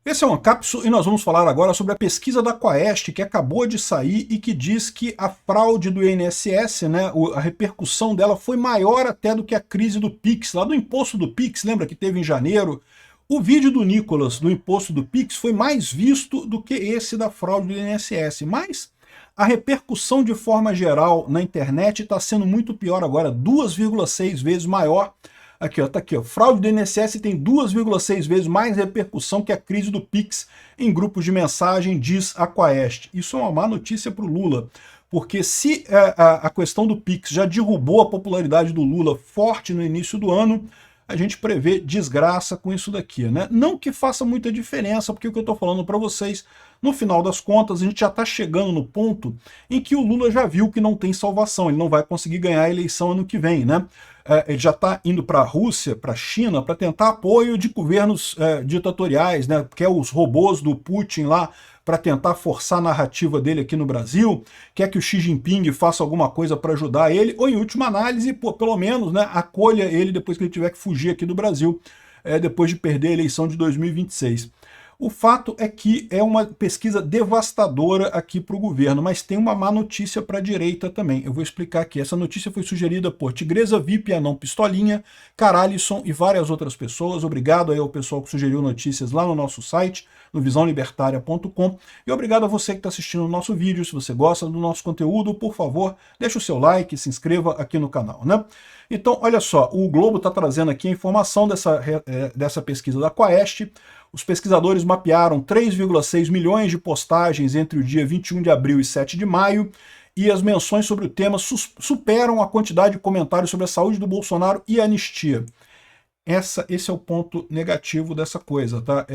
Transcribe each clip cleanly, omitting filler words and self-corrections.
Esse é o Ancapsu e nós vamos falar agora sobre a pesquisa da Quaest, que acabou de sair e que diz que a fraude do INSS, né, a repercussão dela foi maior até do que a crise do Pix, lá do imposto do Pix, lembra que teve em janeiro? O vídeo do Nicolas do imposto do Pix foi mais visto do que esse da fraude do INSS, mas a repercussão de forma geral na internet está sendo muito pior agora, 2,6 vezes maior. Aqui, ó, tá aqui, ó. Fraude do INSS tem 2,6 vezes mais repercussão que a crise do Pix em grupos de mensagem, diz a Quaest. Isso é uma má notícia para o Lula, porque se a questão do Pix já derrubou a popularidade do Lula forte no início do ano, a gente prevê desgraça com isso daqui, né? Não que faça muita diferença, porque o que eu estou falando para vocês, no final das contas, a gente já está chegando no ponto em que o Lula já viu que não tem salvação, ele não vai conseguir ganhar a eleição ano que vem, né? Ele já está indo para a Rússia, para a China, para tentar apoio de governos ditatoriais, né? Que é os robôs do Putin lá, para tentar forçar a narrativa dele aqui no Brasil, quer que o Xi Jinping faça alguma coisa para ajudar ele, ou em última análise, pô, pelo menos, né, acolha ele depois que ele tiver que fugir aqui do Brasil, depois de perder a eleição de 2026. O fato é que é uma pesquisa devastadora aqui para o governo, mas tem uma má notícia para a direita também. Eu vou explicar aqui. Essa notícia foi sugerida por Tigresa VIP, Anão Pistolinha, Caralisson e várias outras pessoas. Obrigado aí ao pessoal que sugeriu notícias lá no nosso site, no visãolibertaria.com. E obrigado a você que está assistindo o nosso vídeo. Se você gosta do nosso conteúdo, por favor, deixe o seu like, se inscreva aqui no canal, né? Então, olha só, o Globo está trazendo aqui a informação dessa pesquisa da Quaest. Os pesquisadores mapearam 3,6 milhões de postagens entre o dia 21 de abril e 7 de maio, e as menções sobre o tema superam a quantidade de comentários sobre a saúde do Bolsonaro e a anistia. Esse é o ponto negativo dessa coisa, tá?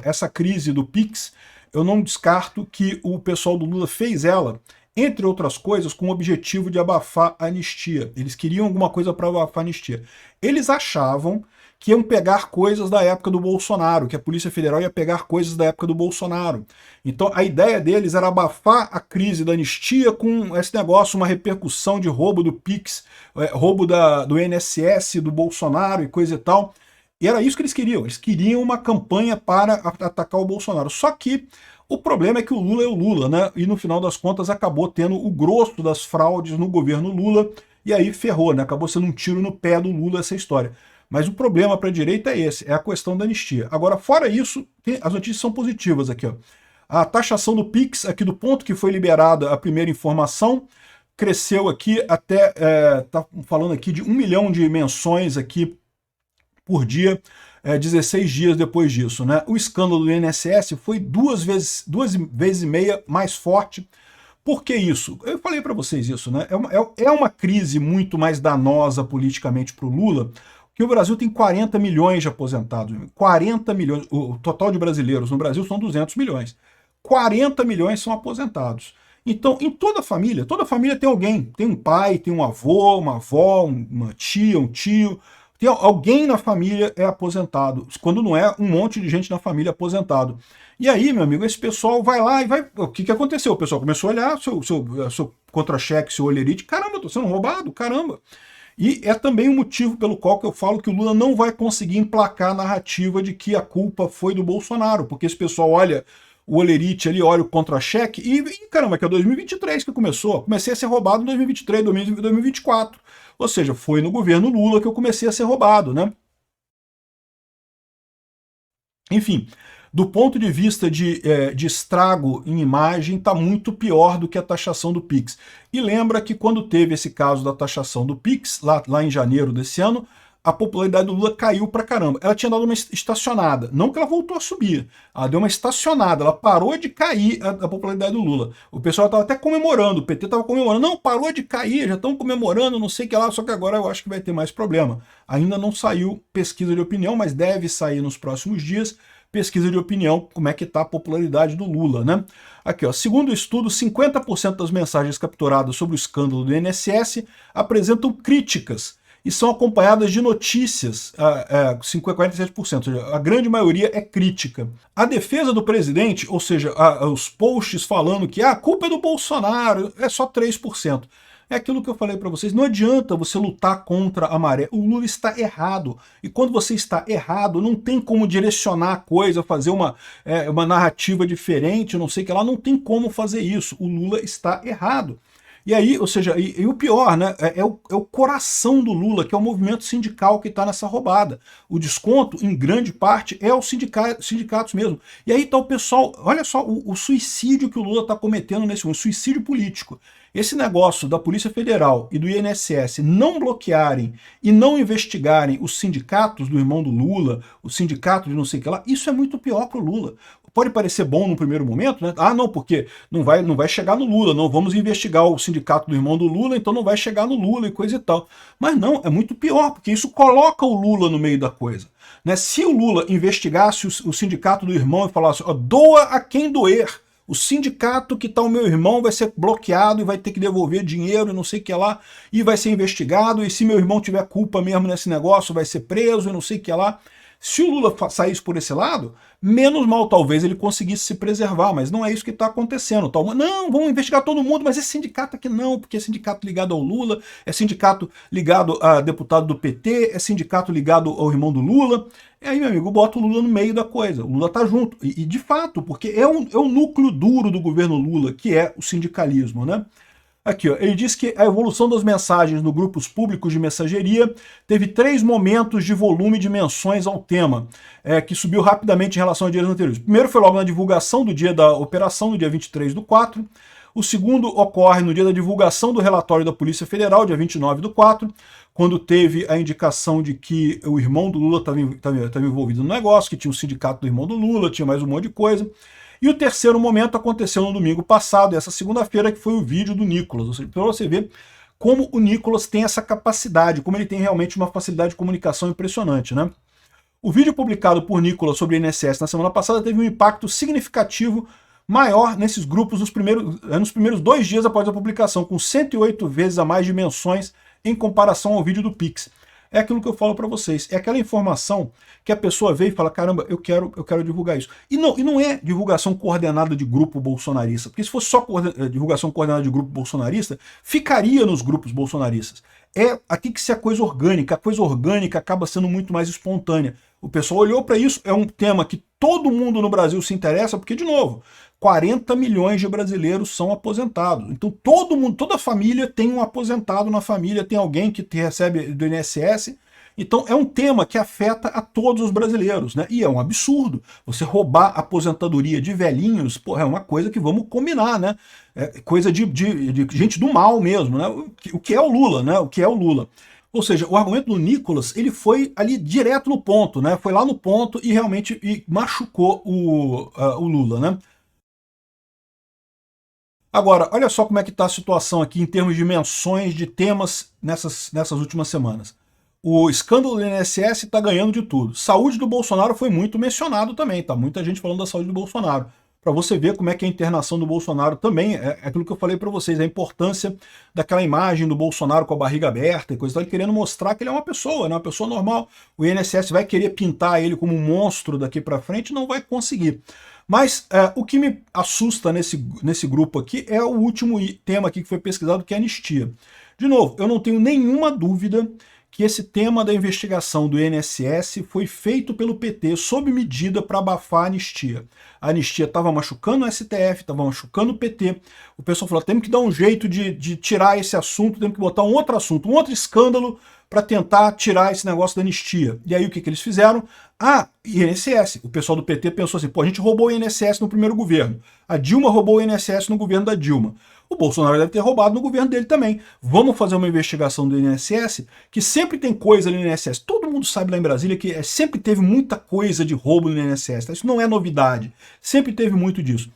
Essa crise do Pix, eu não descarto que o pessoal do Lula fez ela, entre outras coisas, com o objetivo de abafar a anistia. Eles queriam alguma coisa para abafar a anistia. Eles achavam que iam pegar coisas da época do Bolsonaro, que a Polícia Federal ia pegar coisas da época do Bolsonaro. Então a ideia deles era abafar a crise da anistia com esse negócio, uma repercussão de roubo do Pix, roubo do INSS, do Bolsonaro e coisa e tal. E era isso que eles queriam uma campanha para atacar o Bolsonaro. Só que o problema é que o Lula é o Lula, né? E no final das contas acabou tendo o grosso das fraudes no governo Lula, e aí ferrou, né? Acabou sendo um tiro no pé do Lula essa história. Mas o problema para a direita é esse, é a questão da anistia. Agora, fora isso, as notícias são positivas aqui, ó. A taxação do Pix, aqui do ponto que foi liberada a primeira informação, cresceu aqui até, tá falando aqui de 1 milhão de menções aqui por dia, 16 dias depois disso, né? O escândalo do INSS foi duas vezes e meia mais forte. Por que isso? Eu falei para vocês isso, né? É uma crise muito mais danosa politicamente para o Lula, que o Brasil tem 40 milhões de aposentados. 40 milhões, o total de brasileiros no Brasil são 200 milhões. 40 milhões são aposentados. Então, em toda família tem alguém. Tem um pai, tem um avô, uma avó, uma tia, um tio. Tem alguém na família é aposentado. Quando não é, um monte de gente na família aposentado. E aí, meu amigo, esse pessoal vai lá e vai... O que aconteceu? O pessoal começou a olhar seu contra-cheque, seu olerite. Caramba, tô sendo roubado, caramba. E é também o motivo pelo qual que eu falo que o Lula não vai conseguir emplacar a narrativa de que a culpa foi do Bolsonaro, porque esse pessoal olha o olerite ali, olha o contra-cheque e caramba, que é 2023 que começou. Comecei a ser roubado em 2023, 2024. Ou seja, foi no governo Lula que eu comecei a ser roubado, né? Enfim, do ponto de vista de estrago em imagem, está muito pior do que a taxação do Pix. E lembra que quando teve esse caso da taxação do Pix, lá em janeiro desse ano, a popularidade do Lula caiu pra caramba. Ela tinha dado uma estacionada, não que ela voltou a subir, ela deu uma estacionada, ela parou de cair a popularidade do Lula. O pessoal estava até comemorando, o PT estava comemorando, não, parou de cair, já estão comemorando, não sei o que lá, só que agora eu acho que vai ter mais problema. Ainda não saiu pesquisa de opinião, mas deve sair nos próximos dias, pesquisa de opinião, como é que está a popularidade do Lula, né? Aqui, ó, segundo o estudo, 50% das mensagens capturadas sobre o escândalo do INSS apresentam críticas e são acompanhadas de notícias, 47%, a grande maioria é crítica. A defesa do presidente, ou seja, os posts falando que a culpa é do Bolsonaro, é só 3%. É aquilo que eu falei para vocês, não adianta você lutar contra a maré, o Lula está errado. E quando você está errado, não tem como direcionar a coisa, fazer uma narrativa diferente, não sei o que lá, não tem como fazer isso. O Lula está errado. E aí, ou seja, e o pior, né, é o coração do Lula, que é o movimento sindical que está nessa roubada. O desconto, em grande parte, é os sindicatos mesmo. E aí está o pessoal, olha só o suicídio que o Lula está cometendo nesse momento, suicídio político. Esse negócio da Polícia Federal e do INSS não bloquearem e não investigarem os sindicatos do irmão do Lula, o sindicato de não sei o que lá, isso é muito pior para o Lula. Pode parecer bom no primeiro momento, né? Ah, não, porque não vai chegar no Lula, não vamos investigar o sindicato do irmão do Lula, então não vai chegar no Lula e coisa e tal. Mas não, é muito pior, porque isso coloca o Lula no meio da coisa. Né? Se o Lula investigasse o sindicato do irmão e falasse, ó, doa a quem doer, o sindicato que está o meu irmão vai ser bloqueado e vai ter que devolver dinheiro e não sei o que lá, e vai ser investigado, e se meu irmão tiver culpa mesmo nesse negócio, vai ser preso e não sei o que lá. Se o Lula saísse por esse lado, menos mal talvez ele conseguisse se preservar, mas não é isso que está acontecendo. Não, vamos investigar todo mundo, mas esse sindicato aqui não, porque é sindicato ligado ao Lula, é sindicato ligado a deputado do PT, é sindicato ligado ao irmão do Lula. E aí, meu amigo, bota o Lula no meio da coisa, o Lula tá junto. E de fato, porque é o núcleo duro do governo Lula, que é o sindicalismo, né? Aqui, ó, ele diz que a evolução das mensagens no grupos públicos de mensageria teve 3 momentos de volume de menções ao tema, que subiu rapidamente em relação a dias anteriores. O primeiro foi logo na divulgação do dia da operação, no dia 23/4. O segundo ocorre no dia da divulgação do relatório da Polícia Federal, dia 29/4, quando teve a indicação de que o irmão do Lula estava envolvido no negócio, que tinha o sindicato do irmão do Lula, tinha mais um monte de coisa. E o terceiro momento aconteceu no domingo passado, essa segunda-feira, que foi o vídeo do Nicolas. Ou seja, para você ver como o Nicolas tem essa capacidade, como ele tem realmente uma facilidade de comunicação impressionante, né? O vídeo publicado por Nicolas sobre o INSS na semana passada teve um impacto significativo maior nesses grupos nos primeiros 2 dias após a publicação, com 108 vezes a mais de menções em comparação ao vídeo do Pix. É aquilo que eu falo para vocês, é aquela informação que a pessoa vê e fala, caramba, eu quero divulgar isso. E não é divulgação coordenada de grupo bolsonarista, porque se fosse só divulgação coordenada de grupo bolsonarista, ficaria nos grupos bolsonaristas. Aqui que ser a coisa orgânica acaba sendo muito mais espontânea. O pessoal olhou para isso, é um tema que todo mundo no Brasil se interessa, porque, de novo, 40 milhões de brasileiros são aposentados. Então todo mundo, toda família tem um aposentado na família, tem alguém que recebe do INSS. Então é um tema que afeta a todos os brasileiros, né? E é um absurdo você roubar a aposentadoria de velhinhos, porra, é uma coisa que vamos combinar, né? É coisa de gente do mal mesmo, né? O que é o Lula, né? O que é o Lula. Ou seja, o argumento do Nicolas, ele foi ali direto no ponto, né? Foi lá no ponto e realmente machucou o Lula, né? Agora, olha só como é que está a situação aqui em termos de menções de temas nessas últimas semanas. O escândalo do INSS está ganhando de tudo. Saúde do Bolsonaro foi muito mencionado também, tá? Muita gente falando da saúde do Bolsonaro. Para você ver como é que a internação do Bolsonaro também é aquilo que eu falei para vocês, a importância daquela imagem do Bolsonaro com a barriga aberta e coisa, ele querendo mostrar que ele é uma pessoa, né? Uma pessoa normal. O INSS vai querer pintar ele como um monstro daqui para frente, não vai conseguir. Mas o que me assusta nesse grupo aqui é o último tema aqui que foi pesquisado, que é a anistia. De novo, eu não tenho nenhuma dúvida que esse tema da investigação do INSS foi feito pelo PT sob medida para abafar a anistia. A anistia estava machucando o STF, estava machucando o PT. O pessoal falou, temos que dar um jeito de tirar esse assunto, temos que botar um outro assunto, um outro escândalo para tentar tirar esse negócio da anistia. E aí o que eles fizeram? INSS. O pessoal do PT pensou assim, pô, a gente roubou o INSS no primeiro governo. A Dilma roubou o INSS no governo da Dilma. O Bolsonaro deve ter roubado no governo dele também. Vamos fazer uma investigação do INSS, que sempre tem coisa ali no INSS. Todo mundo sabe lá em Brasília que sempre teve muita coisa de roubo no INSS. Tá? Isso não é novidade. Sempre teve muito disso.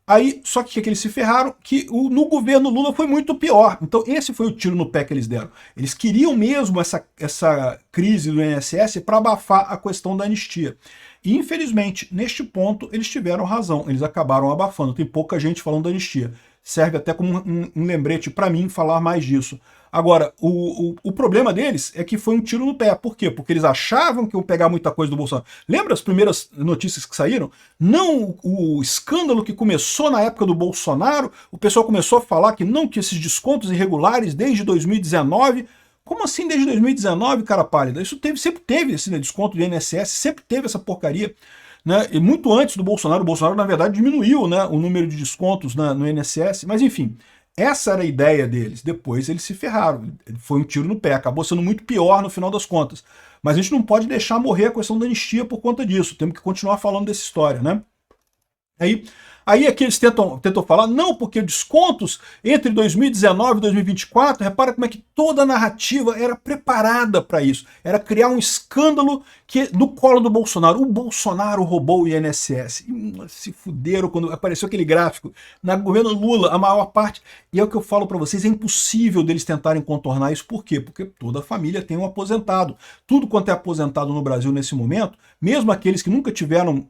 Aí, só que eles se ferraram, que no governo Lula foi muito pior. Então esse foi o tiro no pé que eles deram. Eles queriam mesmo essa crise do INSS para abafar a questão da anistia. E infelizmente, neste ponto, eles tiveram razão. Eles acabaram abafando. Tem pouca gente falando da anistia. Serve até como um lembrete para mim falar mais disso. Agora, o problema deles é que foi um tiro no pé. Por quê? Porque eles achavam que iam pegar muita coisa do Bolsonaro. Lembra as primeiras notícias que saíram? Não o escândalo que começou na época do Bolsonaro, o pessoal começou a falar que não, que esses descontos irregulares desde 2019... Como assim desde 2019, cara pálida? Isso sempre teve esse, né, desconto do INSS, sempre teve essa porcaria. Né? E muito antes do Bolsonaro, o Bolsonaro, na verdade, diminuiu, né, o número de descontos no INSS, mas enfim, essa era a ideia deles. Depois eles se ferraram, foi um tiro no pé, acabou sendo muito pior no final das contas. Mas a gente não pode deixar morrer a questão da anistia por conta disso, temos que continuar falando dessa história, né? Aí aqui eles tentam falar, não, porque descontos entre 2019 e 2024, repara como é que toda a narrativa era preparada para isso. Era criar um escândalo no colo do Bolsonaro. O Bolsonaro roubou o INSS. Se fuderam quando apareceu aquele gráfico. Na governo Lula, a maior parte, e é o que eu falo para vocês, é impossível deles tentarem contornar isso. Por quê? Porque toda a família tem um aposentado. Tudo quanto é aposentado no Brasil nesse momento, mesmo aqueles que nunca tiveram...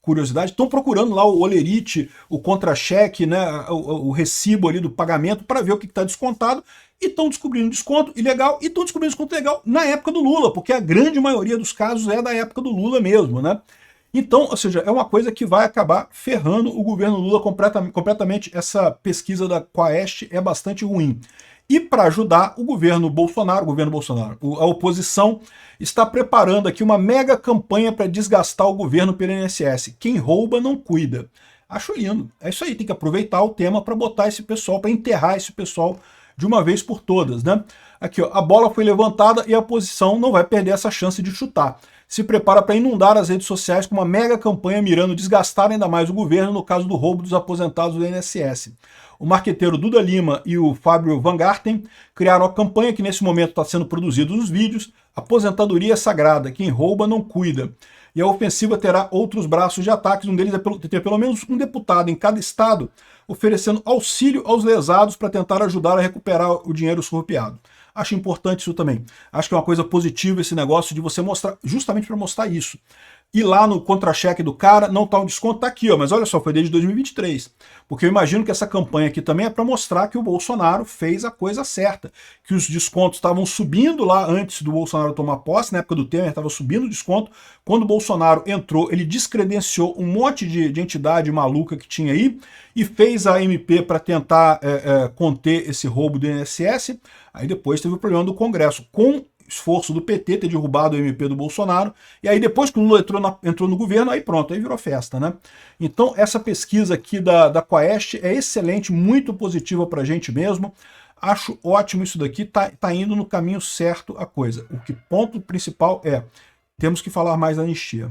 curiosidade, estão procurando lá o olerite, o contra-cheque, né, o recibo ali do pagamento para ver o que está descontado, e estão descobrindo desconto ilegal, e estão descobrindo desconto ilegal na época do Lula, porque a grande maioria dos casos é da época do Lula mesmo, né? Então, ou seja, é uma coisa que vai acabar ferrando o governo Lula completamente. Essa pesquisa da Quaest é bastante ruim. E para ajudar, o governo Bolsonaro, a oposição, está preparando aqui uma mega campanha para desgastar o governo pelo INSS. Quem rouba não cuida. Acho lindo. É isso aí, tem que aproveitar o tema para botar esse pessoal, para enterrar esse pessoal de uma vez por todas, né? Aqui, ó, a bola foi levantada e a oposição não vai perder essa chance de chutar. Se prepara para inundar as redes sociais com uma mega campanha mirando desgastar ainda mais o governo no caso do roubo dos aposentados do INSS. O marqueteiro Duda Lima e o Fábio Van Garten criaram a campanha que nesse momento está sendo produzida nos vídeos. Aposentadoria é sagrada, quem rouba não cuida. E a ofensiva terá outros braços de ataques, um deles é ter pelo menos um deputado em cada estado oferecendo auxílio aos lesados para tentar ajudar a recuperar o dinheiro surrupiado. Acho importante isso também. Acho que é uma coisa positiva esse negócio de você mostrar, justamente para mostrar isso. E lá no contra-cheque do cara, não tá um desconto, tá aqui, ó, mas olha só, foi desde 2023. Porque eu imagino que essa campanha aqui também é para mostrar que o Bolsonaro fez a coisa certa, que os descontos estavam subindo lá antes do Bolsonaro tomar posse, na época do Temer estava subindo o desconto. Quando o Bolsonaro entrou, ele descredenciou um monte de entidade maluca que tinha aí e fez a MP para tentar conter esse roubo do INSS. Aí depois teve o problema do Congresso, com esforço do PT ter derrubado o MP do Bolsonaro, e aí depois que o Lula entrou no governo, aí pronto, aí virou festa, né? Então essa pesquisa aqui da Quaest é excelente, muito positiva pra gente mesmo, acho ótimo isso daqui, tá indo no caminho certo a coisa. O ponto principal é, temos que falar mais da anistia.